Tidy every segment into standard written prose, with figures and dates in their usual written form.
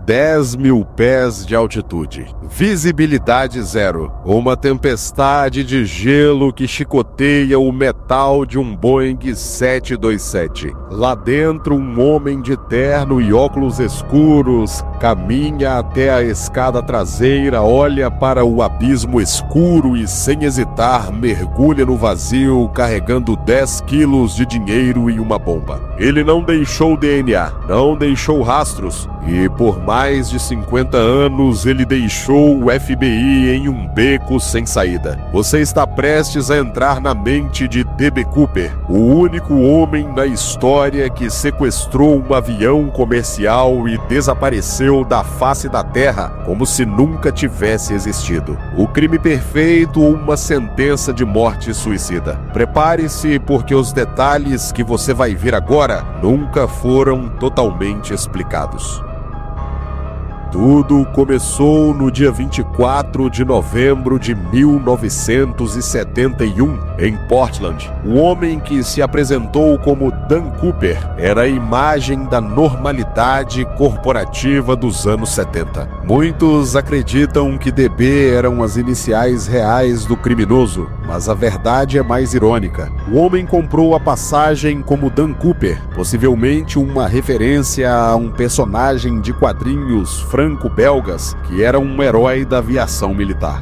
10.000 pés de altitude. Visibilidade zero. Uma tempestade de gelo que chicoteia o metal de um Boeing 727. Lá dentro, um homem de terno e óculos escuros caminha até a escada traseira, olha para o abismo escuro e, sem hesitar, mergulha no vazio carregando 10 quilos de dinheiro e uma bomba. Ele não deixou DNA, não deixou rastros, e por mais de 50 anos ele deixou o FBI em um beco sem saída. Você está prestes a entrar na mente de D.B. Cooper, o único homem na história que sequestrou um avião comercial e desapareceu da face da Terra como se nunca tivesse existido. O crime perfeito ou uma sentença de morte suicida. Prepare-se, porque os detalhes que você vai ver agora nunca foram totalmente explicados. Tudo começou no dia 24 de novembro de 1971, em Portland. O homem que se apresentou como Dan Cooper era a imagem da normalidade corporativa dos anos 70. Muitos acreditam que DB eram as iniciais reais do criminoso, mas a verdade é mais irônica. O homem comprou a passagem como Dan Cooper, possivelmente uma referência a um personagem de quadrinhos franco-belgas que era um herói da aviação militar.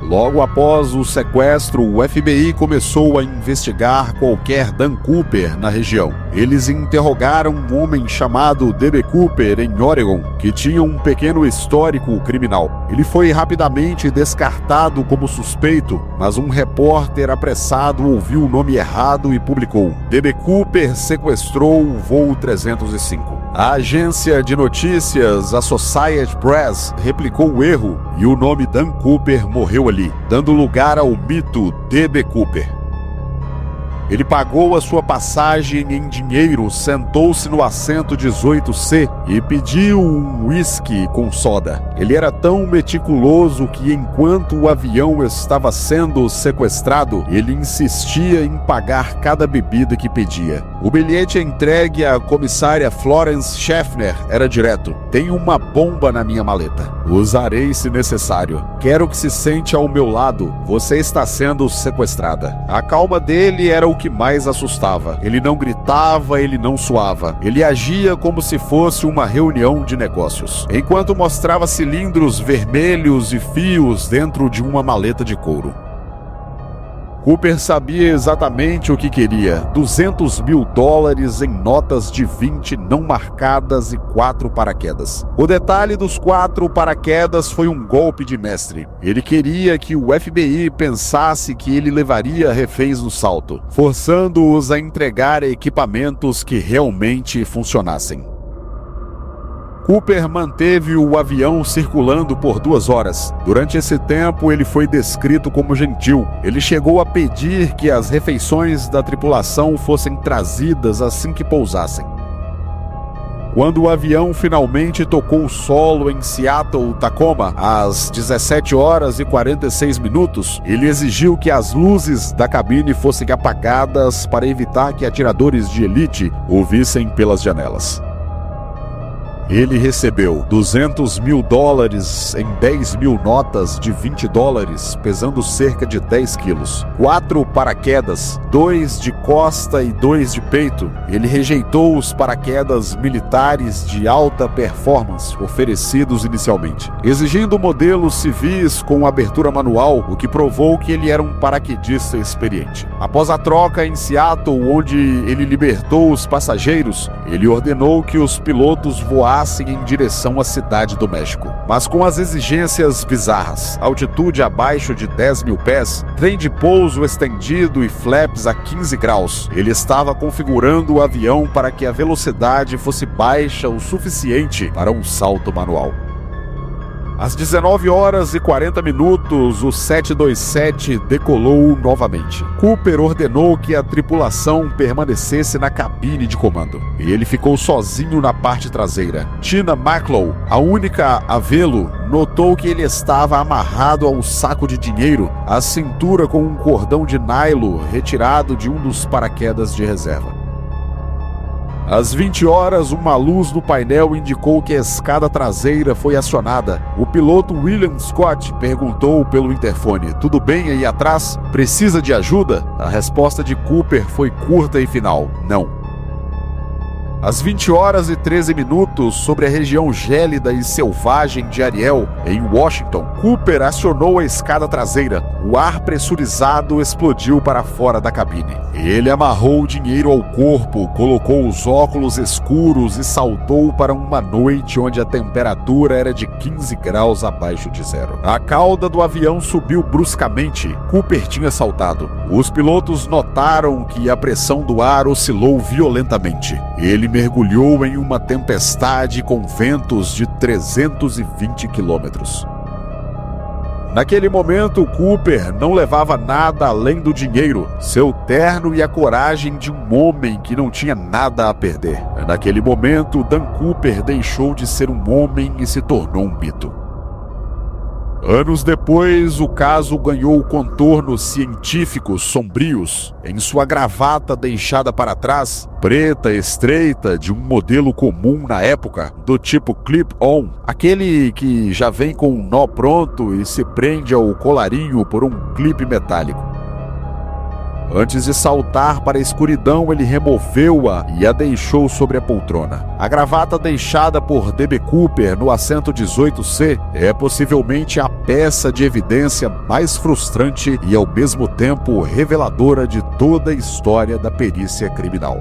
Logo após o sequestro, o FBI começou a investigar qualquer Dan Cooper na região. Eles interrogaram um homem chamado D.B. Cooper em Oregon, que tinha um pequeno histórico criminal. Ele foi rapidamente descartado como suspeito, mas um repórter apressado ouviu o nome errado e publicou: D.B. Cooper sequestrou o voo 305. A agência de notícias Associated Press replicou o erro e o nome Dan Cooper morreu ali, dando lugar ao mito D.B. Cooper. Ele pagou a sua passagem em dinheiro, sentou-se no assento 18C e pediu um whisky com soda. Ele era tão meticuloso que, enquanto o avião estava sendo sequestrado, ele insistia em pagar cada bebida que pedia. O bilhete entregue à comissária Florence Schaffner era direto: "Tenho uma bomba na minha maleta. Usarei se necessário. Quero que se sente ao meu lado. Você está sendo sequestrada." A calma dele era o que mais assustava. Ele não gritava, ele não suava. Ele agia como se fosse uma reunião de negócios, enquanto mostrava cilindros vermelhos e fios dentro de uma maleta de couro. Cooper sabia exatamente o que queria: $200.000 em notas de 20 não marcadas e 4 paraquedas. O detalhe dos 4 paraquedas foi um golpe de mestre. Ele queria que o FBI pensasse que ele levaria reféns no salto, forçando-os a entregar equipamentos que realmente funcionassem. Cooper manteve o avião circulando por 2 horas. Durante esse tempo, ele foi descrito como gentil. Ele chegou a pedir que as refeições da tripulação fossem trazidas assim que pousassem. Quando o avião finalmente tocou o solo em Seattle, Tacoma, às 17h46, ele exigiu que as luzes da cabine fossem apagadas para evitar que atiradores de elite o vissem pelas janelas. Ele recebeu $200.000 em 10.000 notas de $20, pesando cerca de 10 quilos. 4 paraquedas, 2 de costa e 2 de peito. Ele rejeitou os paraquedas militares de alta performance oferecidos inicialmente, exigindo modelos civis com abertura manual, o que provou que ele era um paraquedista experiente. Após a troca em Seattle, onde ele libertou os passageiros, ele ordenou que os pilotos voassem em direção à cidade do México. Mas com as exigências bizarras: altitude abaixo de 10.000 pés, trem de pouso estendido e flaps a 15 graus, ele estava configurando o avião para que a velocidade fosse baixa o suficiente para um salto manual. Às 19h40, o 727 decolou novamente. Cooper ordenou que a tripulação permanecesse na cabine de comando, e ele ficou sozinho na parte traseira. Tina Marklow, a única a vê-lo, notou que ele estava amarrado a um saco de dinheiro, à cintura com um cordão de nylon retirado de um dos paraquedas de reserva. Às 20 horas, uma luz no painel indicou que a escada traseira foi acionada. O piloto William Scott perguntou pelo interfone: "Tudo bem aí atrás? Precisa de ajuda?" A resposta de Cooper foi curta e final: "Não." Às 20 horas e 13 minutos, sobre a região gélida e selvagem de Ariel, em Washington, Cooper acionou a escada traseira. O ar pressurizado explodiu para fora da cabine. Ele amarrou o dinheiro ao corpo, colocou os óculos escuros e saltou para uma noite onde a temperatura era de 15 graus abaixo de zero. A cauda do avião subiu bruscamente. Cooper tinha saltado. Os pilotos notaram que a pressão do ar oscilou violentamente. Ele mergulhou em uma tempestade com ventos de 320 quilômetros. Naquele momento, Cooper não levava nada além do dinheiro, seu terno e a coragem de um homem que não tinha nada a perder. Naquele momento, Dan Cooper deixou de ser um homem e se tornou um mito. Anos depois, o caso ganhou contornos científicos sombrios. Em sua gravata deixada para trás, preta, estreita, de um modelo comum na época, do tipo clip-on, aquele que já vem com um nó pronto e se prende ao colarinho por um clipe metálico. Antes de saltar para a escuridão, ele removeu-a e a deixou sobre a poltrona. A gravata deixada por D.B. Cooper no assento 18C é possivelmente a peça de evidência mais frustrante e ao mesmo tempo reveladora de toda a história da perícia criminal.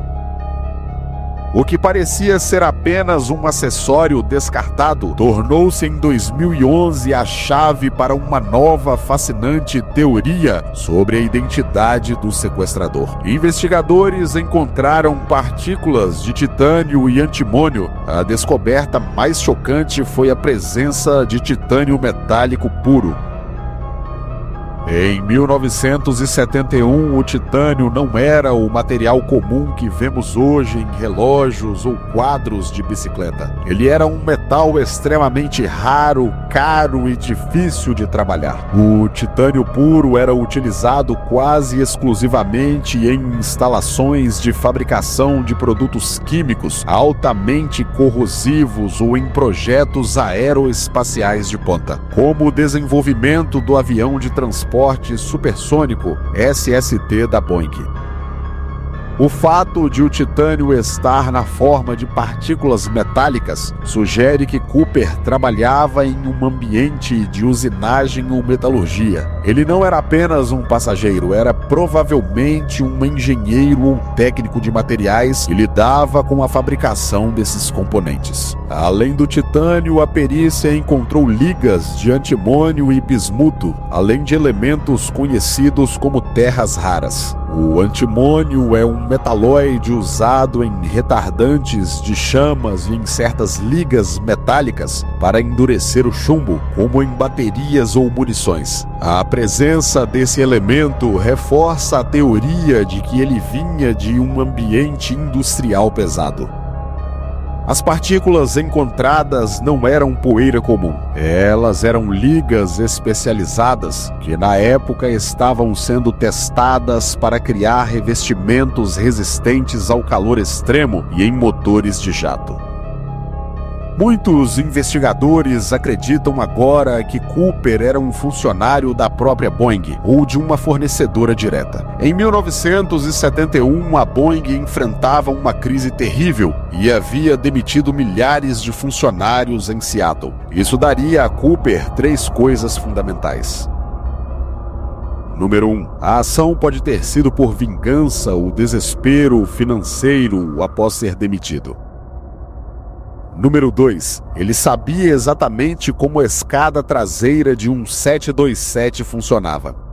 O que parecia ser apenas um acessório descartado tornou-se em 2011 a chave para uma nova fascinante teoria sobre a identidade do sequestrador. Investigadores encontraram partículas de titânio e antimônio. A descoberta mais chocante foi a presença de titânio metálico puro. Em 1971, o titânio não era o material comum que vemos hoje em relógios ou quadros de bicicleta. Ele era um metal extremamente raro, caro e difícil de trabalhar. O titânio puro era utilizado quase exclusivamente em instalações de fabricação de produtos químicos altamente corrosivos ou em projetos aeroespaciais de ponta, como o desenvolvimento do avião de transporte supersônico SST da Boeing. O fato de o titânio estar na forma de partículas metálicas sugere que Cooper trabalhava em um ambiente de usinagem ou metalurgia. Ele não era apenas um passageiro, era provavelmente um engenheiro ou técnico de materiais que lidava com a fabricação desses componentes. Além do titânio, a perícia encontrou ligas de antimônio e bismuto, além de elementos conhecidos como terras raras. O antimônio é um metalóide usado em retardantes de chamas e em certas ligas metálicas para endurecer o chumbo, como em baterias ou munições. A presença desse elemento reforça a teoria de que ele vinha de um ambiente industrial pesado. As partículas encontradas não eram poeira comum. Elas eram ligas especializadas que na época estavam sendo testadas para criar revestimentos resistentes ao calor extremo e em motores de jato. Muitos investigadores acreditam agora que Cooper era um funcionário da própria Boeing ou de uma fornecedora direta. Em 1971, a Boeing enfrentava uma crise terrível e havia demitido milhares de funcionários em Seattle. Isso daria a Cooper 3 coisas fundamentais. Número 1. A ação pode ter sido por vingança ou desespero financeiro após ser demitido. Número 2. Ele sabia exatamente como a escada traseira de um 727 funcionava.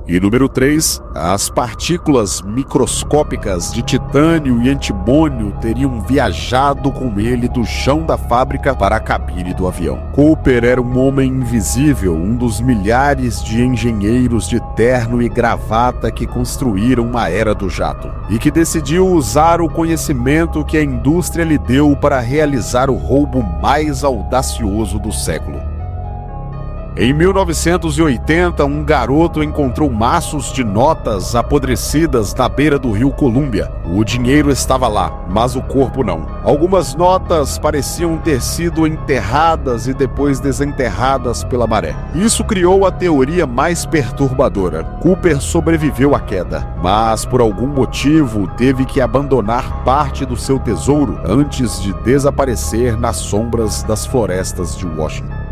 E número 3, as partículas microscópicas de titânio e antimônio teriam viajado com ele do chão da fábrica para a cabine do avião. Cooper era um homem invisível, um dos milhares de engenheiros de terno e gravata que construíram a era do jato, e que decidiu usar o conhecimento que a indústria lhe deu para realizar o roubo mais audacioso do século. Em 1980, um garoto encontrou maços de notas apodrecidas na beira do rio Columbia. O dinheiro estava lá, mas o corpo não. Algumas notas pareciam ter sido enterradas e depois desenterradas pela maré. Isso criou a teoria mais perturbadora. Cooper sobreviveu à queda, mas por algum motivo teve que abandonar parte do seu tesouro antes de desaparecer nas sombras das florestas de Washington.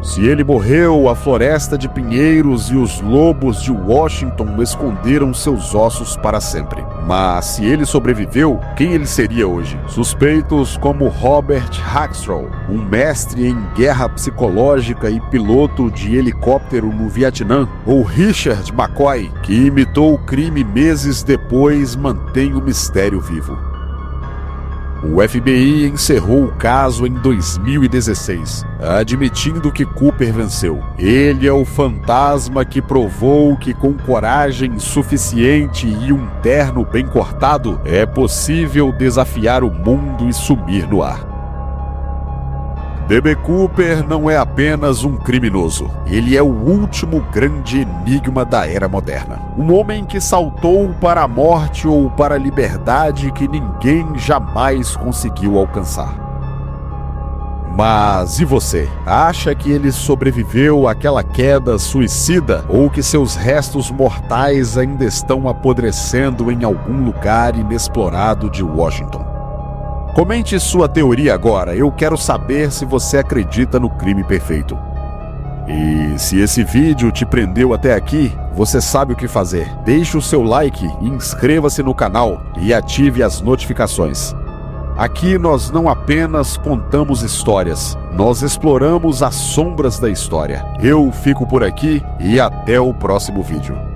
Se ele morreu, a floresta de pinheiros e os lobos de Washington esconderam seus ossos para sempre. Mas se ele sobreviveu, quem ele seria hoje? Suspeitos como Robert Hackstraw, um mestre em guerra psicológica e piloto de helicóptero no Vietnã, ou Richard McCoy, que imitou o crime meses depois, mantém o mistério vivo. O FBI encerrou o caso em 2016, admitindo que Cooper venceu. Ele é o fantasma que provou que com coragem suficiente e um terno bem cortado, é possível desafiar o mundo e sumir no ar. D.B. Cooper não é apenas um criminoso. Ele é o último grande enigma da era moderna. Um homem que saltou para a morte ou para a liberdade que ninguém jamais conseguiu alcançar. Mas e você? Acha que ele sobreviveu àquela queda suicida ou que seus restos mortais ainda estão apodrecendo em algum lugar inexplorado de Washington? Comente sua teoria agora, eu quero saber se você acredita no crime perfeito. E se esse vídeo te prendeu até aqui, você sabe o que fazer. Deixe o seu like, inscreva-se no canal e ative as notificações. Aqui nós não apenas contamos histórias, nós exploramos as sombras da história. Eu fico por aqui e até o próximo vídeo.